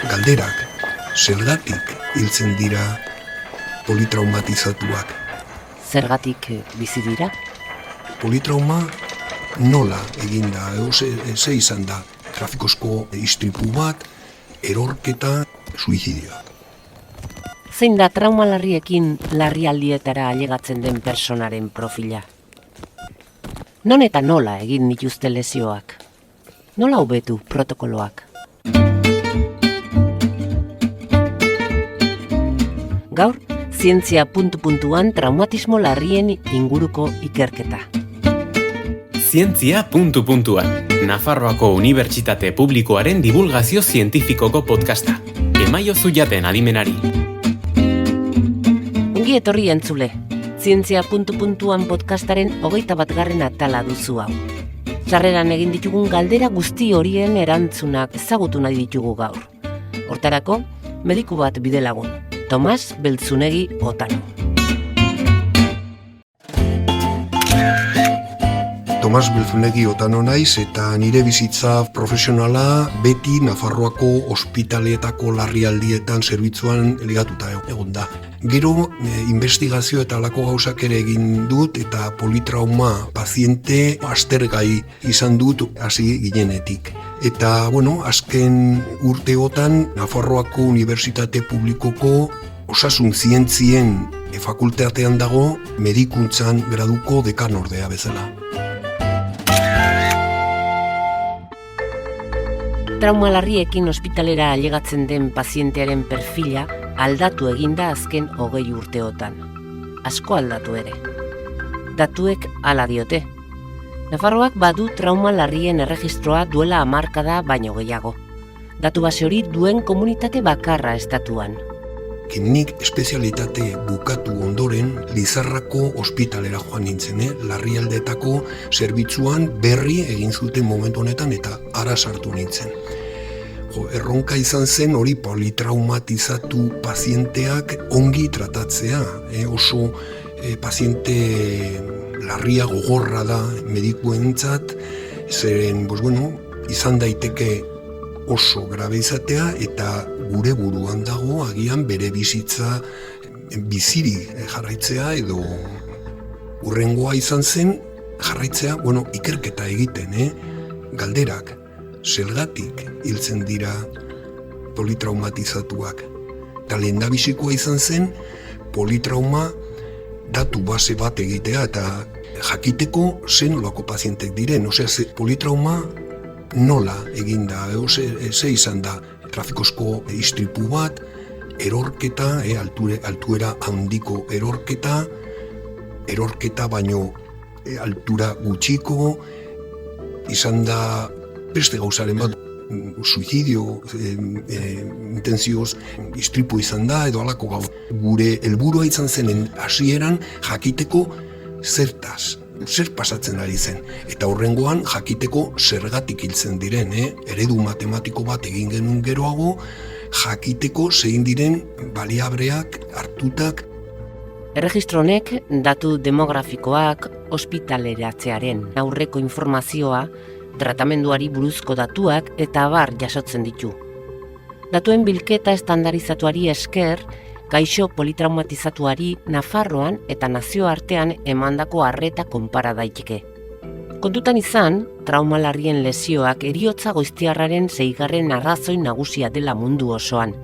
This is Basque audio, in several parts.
galderak, zergatik hiltzen dira politraumatizatuak. Zergatik bizi dira? Politrauma nola eginda, ze izan da, trafikozko istripu bat, erorketa, suizidioa. Zein da trauma larriekin larrialdietara ailegatzen den personaren profila? Non eta nola egin dituzte lesioak? Nola hobetu protokoloak? Gaur, zientzia puntu-puntuan traumatismo larrien inguruko ikerketa. Zientzia puntu-puntuan, Nafarroako Unibertsitate Publikoaren divulgazio zientifikoko podcasta. Emaiozu jaten adimenari. Ongi etorri entzule, Zientzia puntu-puntuan podcastaren 21. atala duzu hau. Sarreran egin ditugun galdera guzti horien erantzunak ezagutu nahi ditugu gaur. Hortarako, mediku bat bidelagun, Tomas Beltzunegi Otano. Tomas Beltzunegi Otano naiz eta nire bizitza profesionala beti Nafarroako ospitaleetako larrialdietan zerbitzuan ligatuta egon da. Gero, investigazio eta halako gauzak ere egin dut eta politrauma paziente aztergai izan dut hasi ginenetik. Eta, azken urteotan Nafarroako Unibertsitate Publikoko osasun zientzien fakultatean dago medikuntzan graduko dekanordea bezala. Trauma larriekin ospitalera ailegatzen den pazientearen perfila aldatu eginda azken 20 urteotan. Asko aldatu ere. Datuek hala diote. Nafarroak badu trauma larrien erregistroa duela 10 hamarkada baino gehiago. Datu base hori duen komunitate bakarra estatuan. Nik espezialitate bukatu ondoren Lizarrako ospitalera joan nintzen, larrialdeetako zerbitzuan berri egin zuten momentu honetan eta ara sartu nintzen. Erronka izan zen hori politraumatizatu pazienteak ongi tratatzea, oso paziente larria gogorra da medikuentzat, zeren, izan daiteke oso grabe izatea eta gure buruan dago agian bere bizitza biziri jarraitzea edo hurrengoa izan zen jarraitzea, ikerketa egiten, galderak, zergatik hiltzen dira politraumatizatuak. Eta lehendabizikoa izan zen politrauma datu base bat egitea eta jakiteko zen nolako pazientek diren, politrauma nola eginda, ze izan da, trafikozko istripu bat, erorketa, altuera handiko erorketa baino altura gutxiko, izan da beste gauzaren bat, suizidio, intenzioz, istripu izan da, edo halako gau. Gure helburua izan zenen hasieran jakiteko zertaz. Zer pasatzen ari zen, eta horrengoan jakiteko zergatik hiltzen diren, eredu matematiko bat egin genuen geroago, jakiteko zein diren baliabreak hartutak. Erregistro honek datu demografikoak, ospitaleratzearen aurreko informazioa, tratamenduari buruzko datuak eta abar jasotzen ditu. Datuen bilketa estandarizatuari esker, gaixo politraumatizatuari Nafarroan eta nazioartean emandako arreta konpara daiteke. Kontutan izan, trauma larrien lesioak heriotza goiztiarraren 6. arrazoi nagusia dela mundu osoan.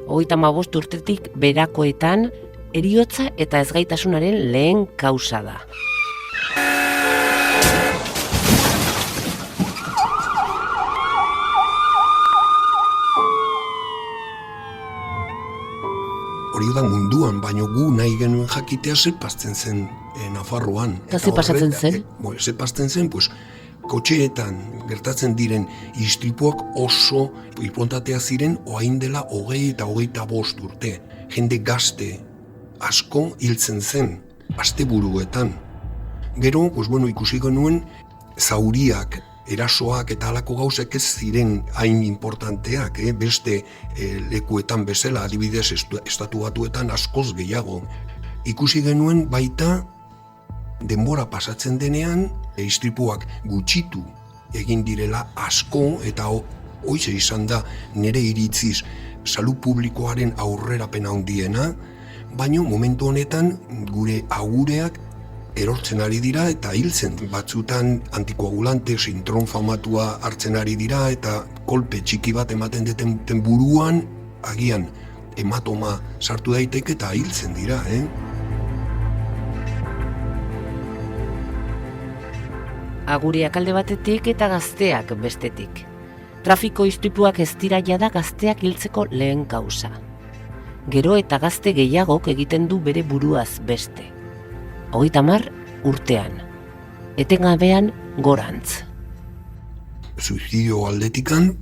35 urtetik berakoetan, heriotza eta ezgaitasunaren lehen kausa da. Hori da munduan, baino gu nahi genuen jakitea ze pasten zen Nafarroan. Eta ze pasatzen zen? Ze pasten zen, kotxeetan gertatzen diren istripuak oso inportanteak ziren orain dela 20 eta 25 urte. Jende gazte asko hiltzen zen, asteburuetan. Gero, ikusi genuen zauriak, erasoak eta halako gauzek ez ziren hain importanteak, beste lekuetan bezala, adibidez estatu batuetan askoz gehiago. Ikusi genuen baita denbora pasatzen denean, istripuak gutxitu egin direla asko eta Hoize izan da nire iritziz salud publikoaren aurrerapena handiena, baina momentu honetan gure agureak erortzen ari dira eta hiltzen. Batzutan antikoagulante, sintron famatua hartzen ari dira eta kolpe txiki bat ematen deten buruan, agian hematoma sartu daiteke eta hiltzen dira, Agureak alde batetik eta gazteak bestetik. Trafiko istripuak ez dira jada gazteak hiltzeko lehen kausa. Gero eta gazte gehiagok egiten du bere buruaz beste. 30 urtean. Etengabean gorantz. Suizidio aldetikan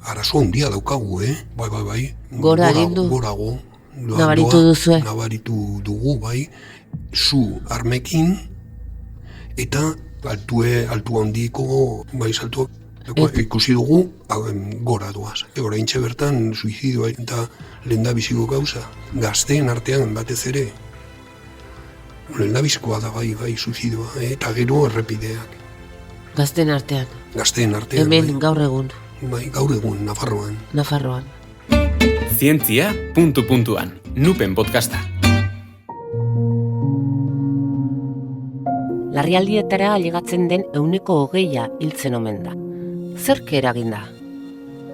arazo handia daukagu, Bai. Gora egin du. Gorago. Nabaritu duzue. Nabaritu dugu, bai. Zu armekin eta altu handiko saltuak ikusi dugu gora duaz. Oraintxe bertan suizidioa eta lehendabiziko gauza. Gazteen artean batez ere. Lehendabizikoa da bai suizidioa, eta gero errepideak. Gazteen artean. Hemen bai. Gaur egun. Bai, gaur egun, Nafarroan. Zientzia, puntuan, Nupen podcasta. Larrialdietara ailegatzen den 20% hiltzen omen da. Zerk eraginda?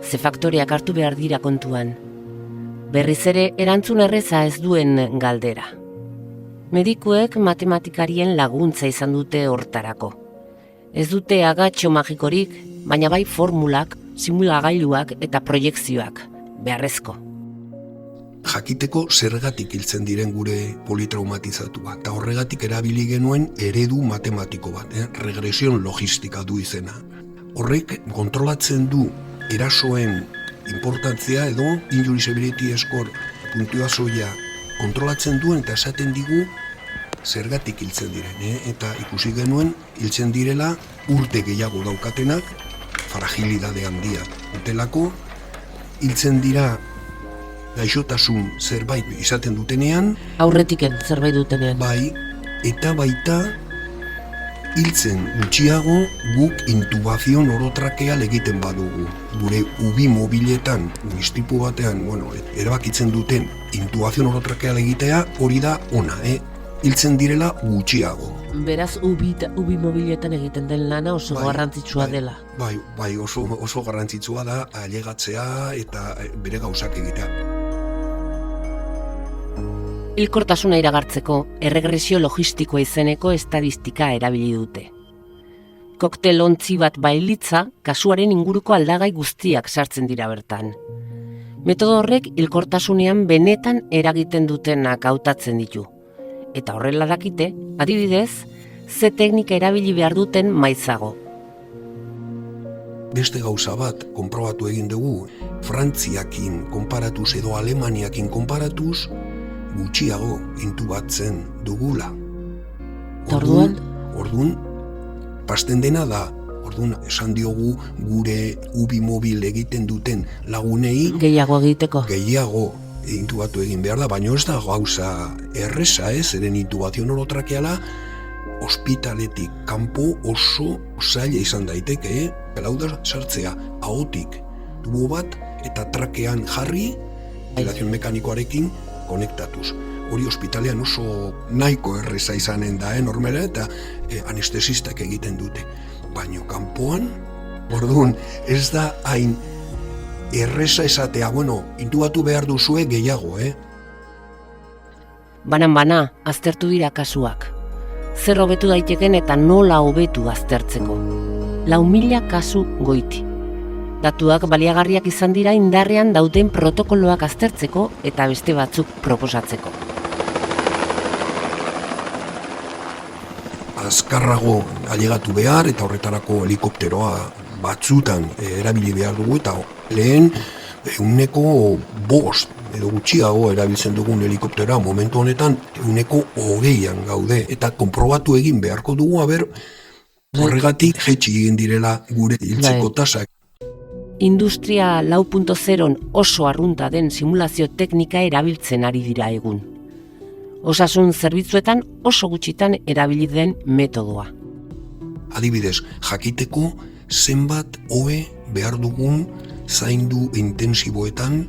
Ze faktoreak hartu behar dira kontuan. Berriz ere erantzun erreza ez duen galdera. Medikuek matematikarien laguntza izan dute hortarako. Ez dute agatxo magikorik, baina bai formulak, simulagailuak eta proiekzioak, beharrezko. Jakiteko zergatik hiltzen diren gure politraumatizatuak. Eta horregatik erabili genuen eredu matematiko bat, regresion logistika du izena. Horrek kontrolatzen du erasoen importantzia edo injury severity score puntuazioa kontrolatzen duen eta esaten digu zergatik hiltzen diren. Eta ikusi genuen hiltzen direla urte gehiago daukatenak, fragilidade handia dutelako, hiltzen dira gaixotasun zerbait izaten dutenean, aurretiken zerbait dutenean. Bai, eta baita hiltzen gutxiago guk intubazion orotrakeal egiten badugu. Gure ubi mobiletan, istripu batean, erabakitzen duten intubazion orotrakeal egitea hori da ona, hiltzen direla gutxiago. Beraz, ubi mobiletan egiten den lana oso garrantzitsua dela. Bai, oso garrantzitsua da ailegatzea eta bere gauzak egitea. Hilkortasuna iragartzeko erregresio logistikoa izeneko estadistika erabili dute. Koktel ontzi bat bailitza, kasuaren inguruko aldagai guztiak sartzen dira bertan. Metodo horrek hilkortasunean benetan eragiten dutenak hautatzen ditu. Eta horrela dakite, adibidez, ze teknika erabili behar duten maizago. Beste gauza bat konprobatu egin dugu, Frantziakin konparatuz edo Alemaniakin konparatuz, gutxiago intubatzen dugula. Orduan, pasten dena da, esan diogu gure ubi mobil egiten duten lagunei gehiago egiteko. Gehiago intubatu egin behar da, baina ez da gauza erreza, eren intubazio orotrakeala ospitaletik kanpo oso zaila izan daiteke, Lau da sartzea ahotik tubo bat eta trakean jarri, ventilazion mekanikoarekin konektatuz. Hori ospitalean oso nahiko erreza izanen da, normala, eta anestesistak egiten dute. Baina kanpoan, orduan, ez da hain erreza esatea, intubatu behar duzue gehiago, Banan, aztertu dira kasuak. Zer hobetu daiteken eta nola hobetu aztertzeko. 4.000 kasu goiti. Datuak baliagarriak izan dira indarrean dauden protokoloak aztertzeko eta beste batzuk proposatzeko. Azkarrago ailegatu behar eta horretarako helikopteroa batzutan erabili behar dugu eta lehen 5% edo gutxiago erabiltzen dugun helikopteroa momentu honetan 20% gaude eta konprobatu egin beharko dugu horregatik jaitsi egin direla gure hiltzeko tasak. Industria 4.0 oso arrunta den simulazio teknika erabiltzen ari dira egun. Osasun zerbitzuetan oso gutxitan erabili den metodoa. Adibidez, jakiteko zenbat hobe behar dugun zaindu intensiboetan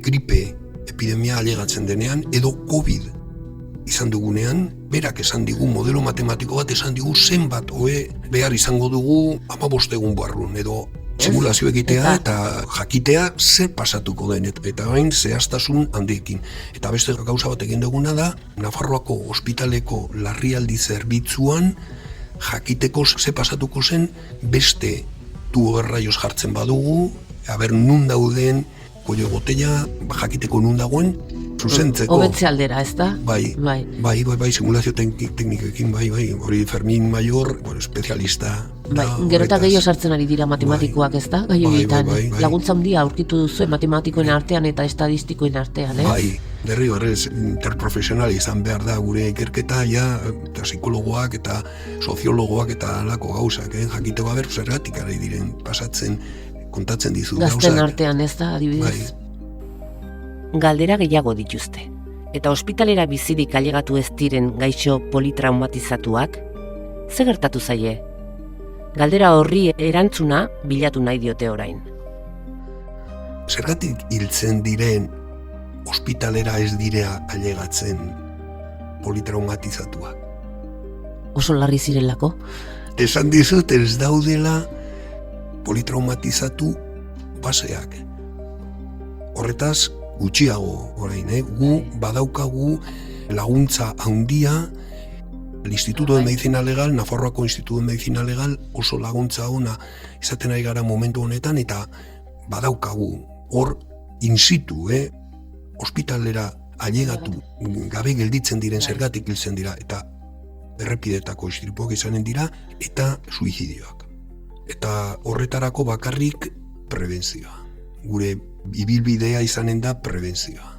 gripe epidemia ailegatzen denean edo COVID izan dugunean, berak esan digu, modelo matematiko bat esan digu zenbat ohe behar izango dugu 15 egun barrun, edo simulazio egitea eta jakitea zer pasatuko den, eta bain zehaztasun handiekin. Eta beste gauza bat egin duguna da, Nafarroako ospitaleko larrialdi zerbitzuan jakiteko zer pasatuko zen beste tubo erraioz jartzen badugu, aber nun dauden, koio botella, jakiteko nun dagoen, zuzentzeko. Hobetze aldera, ez da? Bai, simulazio teknikekin, hori Fermin Mayor, espezialista. Gero eta gehiago sartzen ari dira matematikoak, ez da? Laguntza handia aurkitu duzu matematikoen artean eta estadistikoen artean, ez? Bai, derrigorrez interprofesional izan behar da gure ikerketa, eta psikologoak eta soziologoak eta alako gauzak, jakiteko haber zergatik ari diren pasatzen, kontatzen dizu gauzak. Gazten artean, ez da, adibidez? Galdera gehiago dituzte. Eta ospitalera bizirik ailegatu ez diren gaixo politraumatizatuak, ze gertatu zaie? Galdera horri erantzuna bilatu nahi diote orain. Zergatik hiltzen diren ospitalera ez direa ailegatzen politraumatizatuak? Oso larri zirelako? Esan dizut ez daudela politraumatizatu baseak. Horretaz, gutxiago orain, gu badaukagu laguntza handia Instituto de Medicina Legal, Nafarroako Instituto de Medicina Legal oso laguntza ona izaten ari gara momentu honetan, eta badaukagu hor in situ, ospitalera ailegatu gabe gelditzen diren zergatik hiltzen dira, eta errepidetako istripuak izanen dira, eta suizidioak. Eta horretarako bakarrik prebentzioa. Gure ibilbidea izanen da prebentzioa.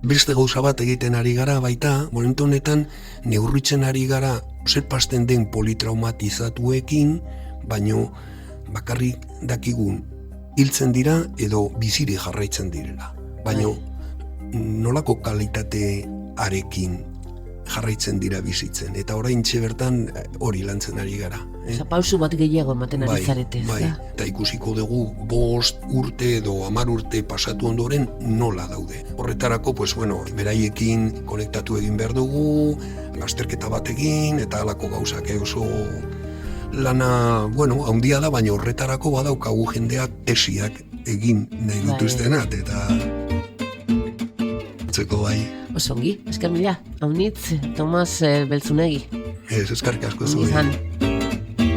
Beste gauza bat egiten ari gara baita, momentu honetan neurritzen ari gara zer pasten den politraumatizatuekin, baino bakarrik dakigun hiltzen dira edo biziri jarraitzen direla. Baino nolako kalitatearekin jarraitzen dira bizitzen, eta oraintxe bertan hori lantzen ari gara. Pausu bat gehiago ematen ari zarete, ez da? Eta ikusiko dugu 5 urte edo 10 urte pasatu ondoren nola daude. Horretarako, beraiekin konektatu egin behar dugu, lasterketa bat egin, eta halako gauzak oso lana, handia da, baina horretarako badaukagu jendeak tesiak egin nahi dituztenak, eta zeko bai. Osongi, esker mila, haunitz, Tomas Beltzunegi. Eskerrik asko zuen.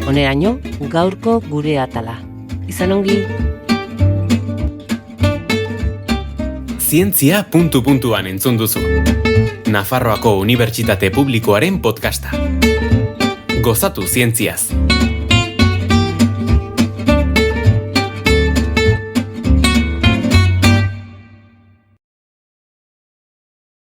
Honeraino, gaurko gure atala. Izan ongi. Zientzia puntu-puntuan entzun duzu. Nafarroako Unibertsitate Publikoaren podcasta. Gozatu zientziaz.